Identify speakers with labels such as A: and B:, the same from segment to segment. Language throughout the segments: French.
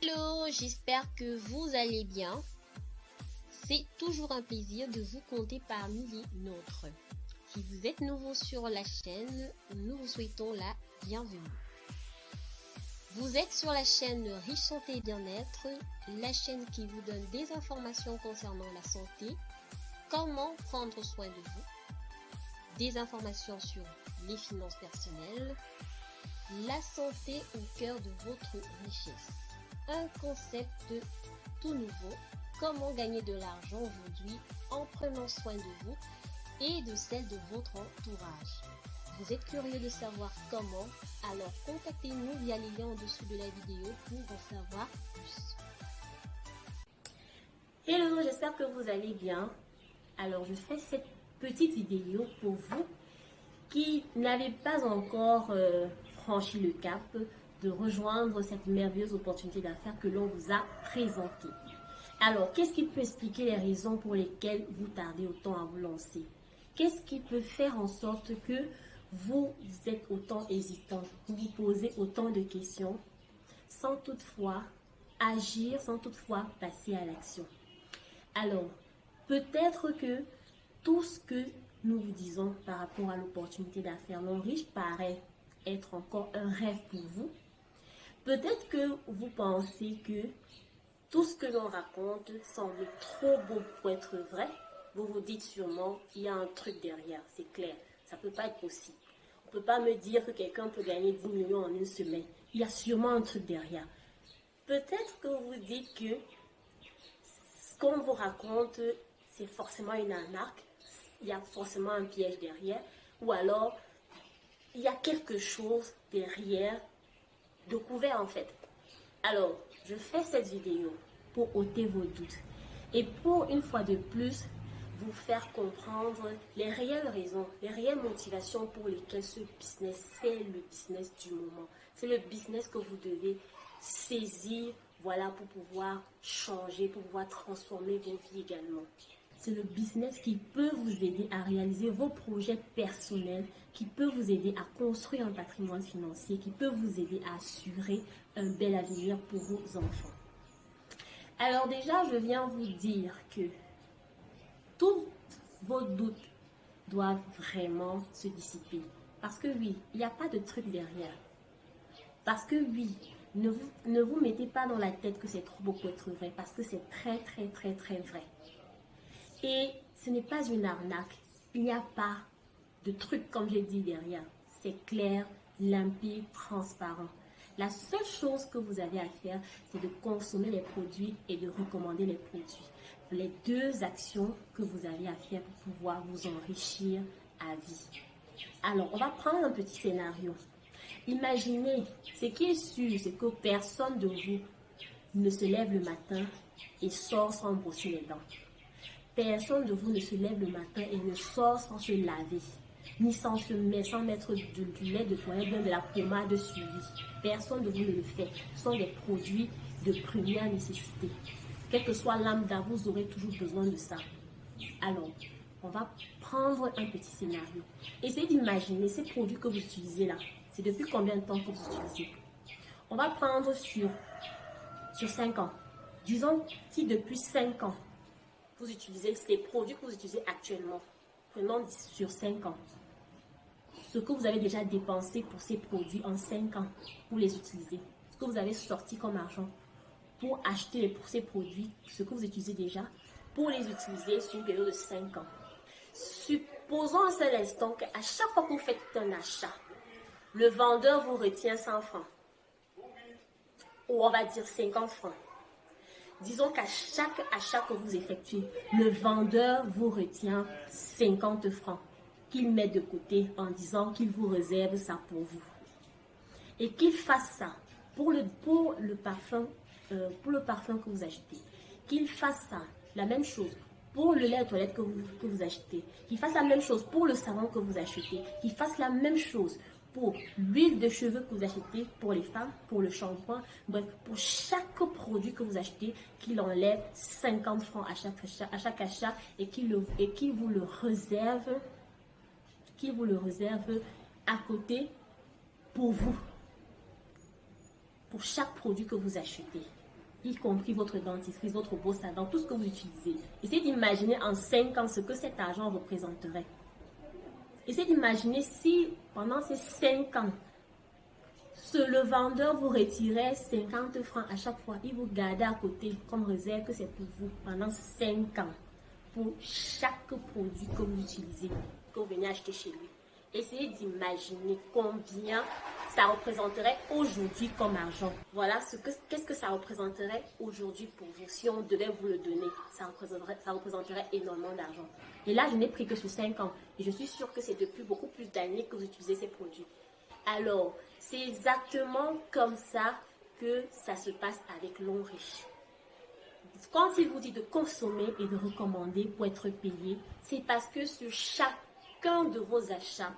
A: Hello, j'espère que vous allez bien. C'est toujours un plaisir de vous compter parmi les nôtres. Si vous êtes nouveau sur la chaîne, nous vous souhaitons la bienvenue. Vous êtes sur la chaîne Riche Santé et Bien-être, la chaîne qui vous donne des informations concernant la santé, comment prendre soin de vous, des informations sur les finances personnelles, la santé au cœur de votre richesse. Un concept tout nouveau, comment gagner de l'argent aujourd'hui en prenant soin de vous et de celle de votre entourage. Vous êtes curieux de savoir comment? Alors contactez-nous via les liens en dessous de la vidéo pour en savoir plus.
B: Hello, j'espère que vous allez bien. Alors je fais cette petite vidéo pour vous qui n'avez pas encore franchi le cap de rejoindre cette merveilleuse opportunité d'affaires que l'on vous a présentée. Alors, qu'est-ce qui peut expliquer les raisons pour lesquelles vous tardez autant à vous lancer? Qu'est-ce qui peut faire en sorte que vous êtes autant hésitant, vous vous posez autant de questions sans toutefois agir, sans toutefois passer à l'action? Alors, peut-être que tout ce que nous vous disons par rapport à l'opportunité d'affaires non riche paraît être encore un rêve pour vous. Peut-être que vous pensez que tout ce que l'on raconte semble trop beau pour être vrai. Vous vous dites sûrement qu'il y a un truc derrière, c'est clair, ça ne peut pas être possible. On ne peut pas me dire que quelqu'un peut gagner 10 millions en une semaine. Il y a sûrement un truc derrière. Peut-être que vous dites que ce qu'on vous raconte, c'est forcément une arnaque, il y a forcément un piège derrière, ou alors il y a quelque chose derrière, de couvert en fait. Alors, je fais cette vidéo pour ôter vos doutes et pour une fois de plus vous faire comprendre les réelles raisons, les réelles motivations pour lesquelles ce business, c'est le business du moment. C'est le business que vous devez saisir, voilà, pour pouvoir changer, pour pouvoir transformer vos vies également. C'est le business qui peut vous aider à réaliser vos projets personnels, qui peut vous aider à construire un patrimoine financier, qui peut vous aider à assurer un bel avenir pour vos enfants. Alors déjà, je viens vous dire que tous vos doutes doivent vraiment se dissiper. Parce que oui, il n'y a pas de truc derrière. Parce que oui, ne vous mettez pas dans la tête que c'est trop beau pour être vrai, parce que c'est très très très très vrai. Et ce n'est pas une arnaque. Il n'y a pas de truc, comme j'ai dit, derrière. C'est clair, limpide, transparent. La seule chose que vous avez à faire, c'est de consommer les produits et de recommander les produits. Les deux actions que vous avez à faire pour pouvoir vous enrichir à vie. Alors, on va prendre un petit scénario. Imaginez, ce qui est sûr, c'est que personne de vous ne se lève le matin et sort sans brosser les dents. Personne de vous ne se lève le matin et ne sort sans se laver, ni sans mettre du lait de toilette, bien de la pommade suivie. Personne de vous ne le fait. Ce sont des produits de première nécessité. Quelle que soit lambda, vous aurez toujours besoin de ça. Alors, on va prendre un petit scénario. Essayez d'imaginer ces produits que vous utilisez là. C'est depuis combien de temps que vous utilisez? On va prendre sur 5 ans. Disons si depuis 5 ans, vous utilisez ces produits que vous utilisez actuellement. Prenons sur 5 ans. Ce que vous avez déjà dépensé pour ces produits en 5 ans pour les utiliser. Ce que vous avez sorti comme argent pour acheter ces produits, ce que vous utilisez déjà, pour les utiliser sur une période de 5 ans. Supposons un seul instant qu'à chaque fois que vous faites un achat, le vendeur vous retient 100 francs. Ou on va dire 50 francs. Disons qu'à chaque achat que vous effectuez, le vendeur vous retient 50 francs qu'il met de côté en disant qu'il vous réserve ça pour vous. Et qu'il fasse ça pour le parfum que vous achetez. Qu'il fasse ça, la même chose pour le lait de toilette que vous achetez. Qu'il fasse la même chose pour le savon que vous achetez. Qu'il fasse la même chose pour l'huile de cheveux que vous achetez pour les femmes, pour le shampoing, bref, pour chaque produit que vous achetez, qu'il enlève 50 francs à chaque achat et qu'il vous le réserve, à côté pour vous, pour chaque produit que vous achetez. y compris votre dentifrice, votre brosse à dents, tout ce que vous utilisez. Essayez d'imaginer en 5 ans ce que cet argent représenterait. Essayez d'imaginer si pendant ces 5 ans, le vendeur vous retirait 50 francs à chaque fois. Il vous gardait à côté comme réserve que c'est pour vous pendant 5 ans. Pour chaque produit que vous utilisez, que vous venez acheter chez lui. Essayez d'imaginer combien ça représenterait aujourd'hui comme argent. Voilà qu'est-ce que ça représenterait aujourd'hui pour vous. Si on devait vous le donner, ça représenterait énormément d'argent. Et là, je n'ai pris que sur 5 ans. Et je suis sûre que c'est depuis beaucoup plus d'années que vous utilisez ces produits. Alors, c'est exactement comme ça que ça se passe avec l'homme riche. Quand il vous dit de consommer et de recommander pour être payé, c'est parce que sur chacun de vos achats,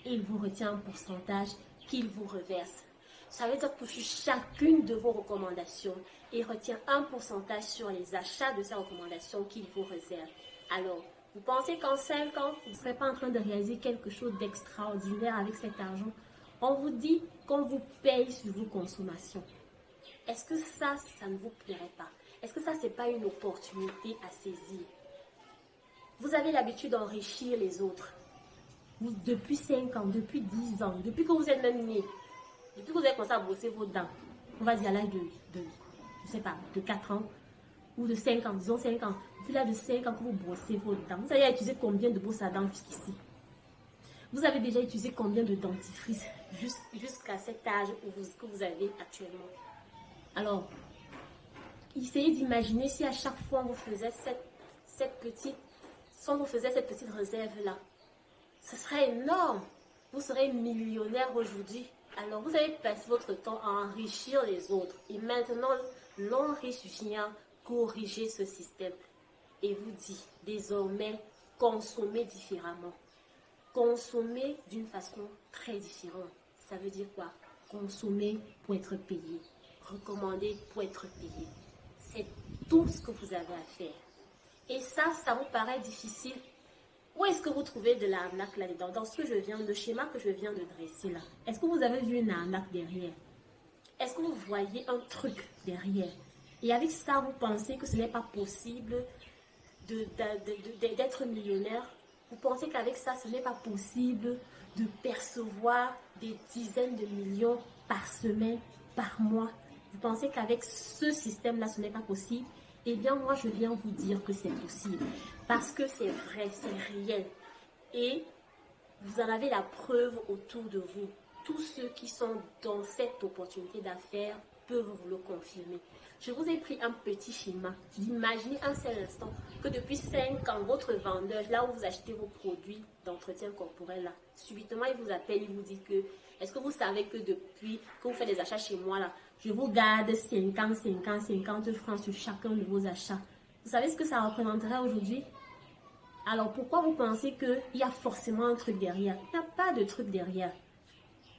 B: il vous retient un pourcentage qu'il vous reverse. Ça veut dire que sur chacune de vos recommandations, il retient un pourcentage sur les achats de ces recommandations qu'il vous réserve. Alors, vous pensez qu'en 5 ans, vous ne serez pas en train de réaliser quelque chose d'extraordinaire avec cet argent? On vous dit qu'on vous paye sur vos consommations. Est-ce que ça ne vous plairait pas? Est-ce que ça, ce n'est pas une opportunité à saisir? Vous avez l'habitude d'enrichir les autres. Depuis 5 ans, depuis 10 ans, depuis que vous êtes même né, depuis que vous avez commencé à brosser vos dents, on va dire à l'âge je sais pas, de 4 ans ou de 5 ans, disons 5 ans. Depuis l'âge de 5 ans que vous brossez vos dents, vous avez utilisé combien de brosses à dents jusqu'ici? Vous avez déjà utilisé combien de dentifrice jusqu'à cet âge que vous avez actuellement? Alors, essayez d'imaginer si à chaque fois vous faisiez cette petite réserve-là. Ce serait énorme. Vous serez millionnaire aujourd'hui. Alors, vous avez passé votre temps à enrichir les autres. Et maintenant, l'homme riche vient corriger ce système. Et vous dit, désormais, consommez différemment. Consommez d'une façon très différente. Ça veut dire quoi? Consommer pour être payé. Recommander pour être payé. C'est tout ce que vous avez à faire. Et ça vous paraît difficile. Où est-ce que vous trouvez de l'arnaque là-dedans? Dans le schéma que je viens de dresser là. Est-ce que vous avez vu une arnaque derrière? Est-ce que vous voyez un truc derrière? Et avec ça, vous pensez que ce n'est pas possible d'être millionnaire? Vous pensez qu'avec ça, ce n'est pas possible de percevoir des dizaines de millions par semaine, par mois? Vous pensez qu'avec ce système-là, ce n'est pas possible? Eh bien, moi, je viens vous dire que c'est possible. Parce que c'est vrai, c'est réel. Et vous en avez la preuve autour de vous. Tous ceux qui sont dans cette opportunité d'affaires peuvent vous le confirmer. Je vous ai pris un petit schéma. Imaginez un seul instant que depuis 5 ans, votre vendeur, là où vous achetez vos produits d'entretien corporel, là, subitement, il vous appelle, il vous dit que, est-ce que vous savez que depuis que vous faites des achats chez moi, là, je vous garde 50 francs sur chacun de vos achats. Vous savez ce que ça représenterait aujourd'hui? Alors, pourquoi vous pensez qu'il y a forcément un truc derrière? Il n'y a pas de truc derrière.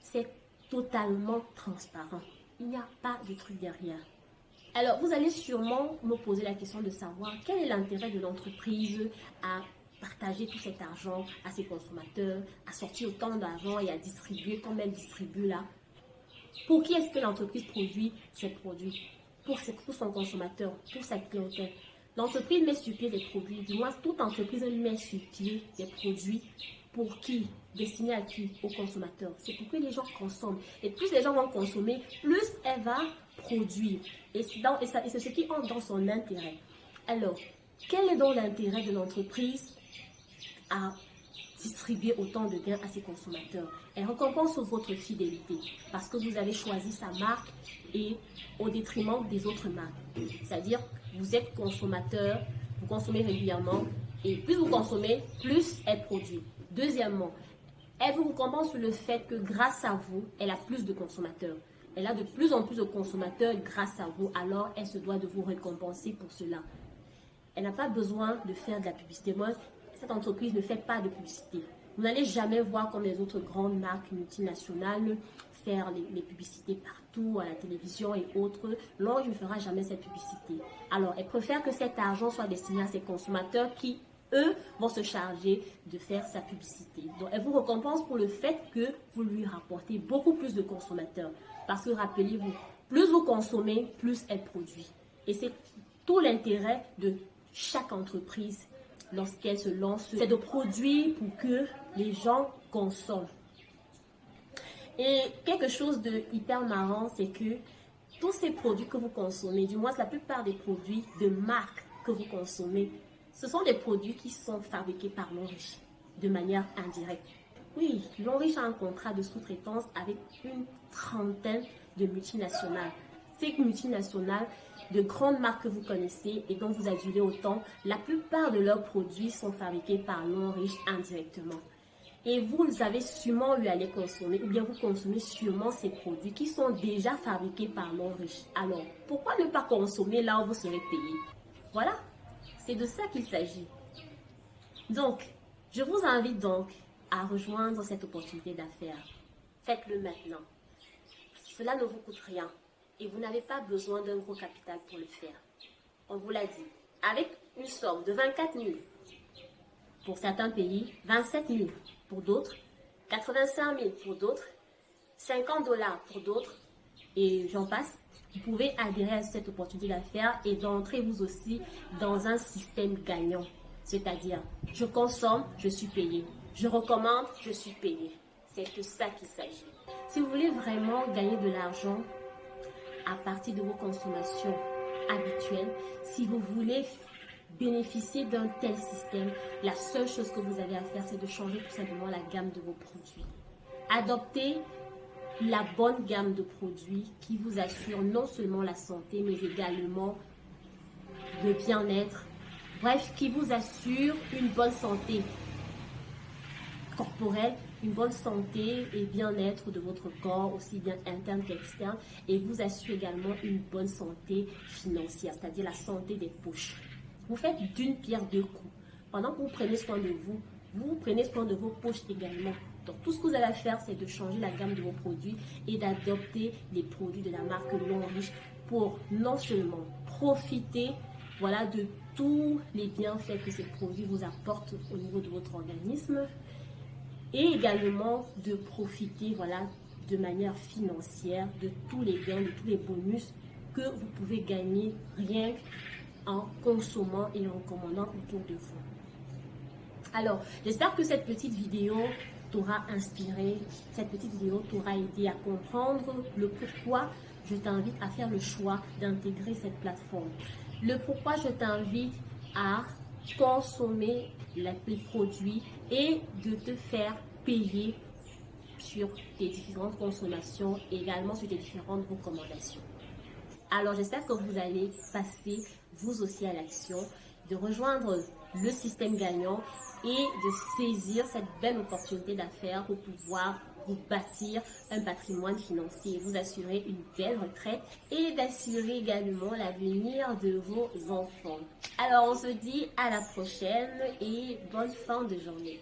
B: C'est totalement transparent. Il n'y a pas de truc derrière. Alors, vous allez sûrement me poser la question de savoir quel est l'intérêt de l'entreprise à partager tout cet argent à ses consommateurs, à sortir autant d'argent et à distribuer comme elle distribue là. Pour qui est-ce que l'entreprise produit ses produits? Pour son consommateur, pour sa clientèle. L'entreprise met sur pied des produits, du moins toute entreprise met sur pied des produits pour qui? Destinés à qui? Aux consommateurs. C'est pour que les gens consomment. Et plus les gens vont consommer, plus elle va produire. Et c'est ce qui entre dans son intérêt. Alors, quel est donc l'intérêt de l'entreprise à distribuer autant de gains à ses consommateurs? Elle récompense votre fidélité parce que vous avez choisi sa marque et au détriment des autres marques. C'est-à-dire, vous êtes consommateur, vous consommez régulièrement et plus vous consommez, plus elle produit. Deuxièmement, elle vous récompense sur le fait que grâce à vous, elle a plus de consommateurs. Elle a de plus en plus de consommateurs grâce à vous, alors elle se doit de vous récompenser pour cela. Elle n'a pas besoin de faire de la publicité. Moi, cette entreprise ne fait pas de publicité. Vous n'allez jamais voir comme les autres grandes marques multinationales faire les publicités partout, à la télévision et autres. L'Orange ne fera jamais cette publicité. Alors, elle préfère que cet argent soit destiné à ses consommateurs qui, eux, vont se charger de faire sa publicité. Donc, elle vous récompense pour le fait que vous lui rapportez beaucoup plus de consommateurs. Parce que, rappelez-vous, plus vous consommez, plus elle produit. Et c'est tout l'intérêt de chaque entreprise lorsqu'elle se lance, c'est de produire pour que les gens consomment. Et quelque chose de hyper marrant, c'est que tous ces produits que vous consommez, du moins la plupart des produits de marque que vous consommez, ce sont des produits qui sont fabriqués par Longrich de manière indirecte. Oui, Longrich a un contrat de sous-traitance avec une trentaine de multinationales. Ces multinationales, de grandes marques que vous connaissez et dont vous adulez autant, la plupart de leurs produits sont fabriqués par Longrich indirectement. Et vous avez sûrement eu à les consommer, ou bien vous consommez sûrement ces produits qui sont déjà fabriqués par Longrich. Alors, pourquoi ne pas consommer là où vous serez payé? Voilà, c'est de ça qu'il s'agit. Donc, je vous invite donc à rejoindre cette opportunité d'affaires. Faites-le maintenant. Cela ne vous coûte rien et vous n'avez pas besoin d'un gros capital pour le faire. On vous l'a dit, avec une somme de 24 000, pour certains pays, 27 000 pour d'autres, 85 000 pour d'autres, 50 $ pour d'autres, et j'en passe. Vous pouvez adhérer à cette opportunité d'affaires et d'entrer vous aussi dans un système gagnant. C'est-à-dire, je consomme, je suis payé. Je recommande, je suis payé. C'est de ça qu'il s'agit. Si vous voulez vraiment gagner de l'argent à partir de vos consommations habituelles, si vous voulez bénéficier d'un tel système, la seule chose que vous avez à faire, c'est de changer tout simplement la gamme de vos produits. Adoptez la bonne gamme de produits qui vous assure non seulement la santé, mais également le bien-être. Bref, qui vous assure une bonne santé corporelle, une bonne santé et bien-être de votre corps, aussi bien interne qu'externe, et vous assure également une bonne santé financière, c'est-à-dire la santé des poches. Vous faites d'une pierre deux coups. Pendant que vous prenez soin de vous, vous prenez soin de vos poches également. Donc, tout ce que vous allez faire, c'est de changer la gamme de vos produits et d'adopter les produits de la marque Longrich pour non seulement profiter, voilà, de tous les bienfaits que ces produits vous apportent au niveau de votre organisme et également de profiter, voilà, de manière financière de tous les gains, de tous les bonus que vous pouvez gagner rien en consommant et en commandant autour de vous. Alors, j'espère que cette petite vidéo t'aura inspiré, cette petite vidéo t'aura aidé à comprendre le pourquoi je t'invite à faire le choix d'intégrer cette plateforme. Le pourquoi je t'invite à consommer les produits et de te faire payer sur tes différentes consommations et également sur tes différentes recommandations. Alors, j'espère que vous allez passer vous aussi à l'action, de rejoindre le système gagnant et de saisir cette belle opportunité d'affaires pour pouvoir vous bâtir un patrimoine financier, vous assurer une belle retraite et d'assurer également l'avenir de vos enfants. Alors, on se dit à la prochaine et bonne fin de journée.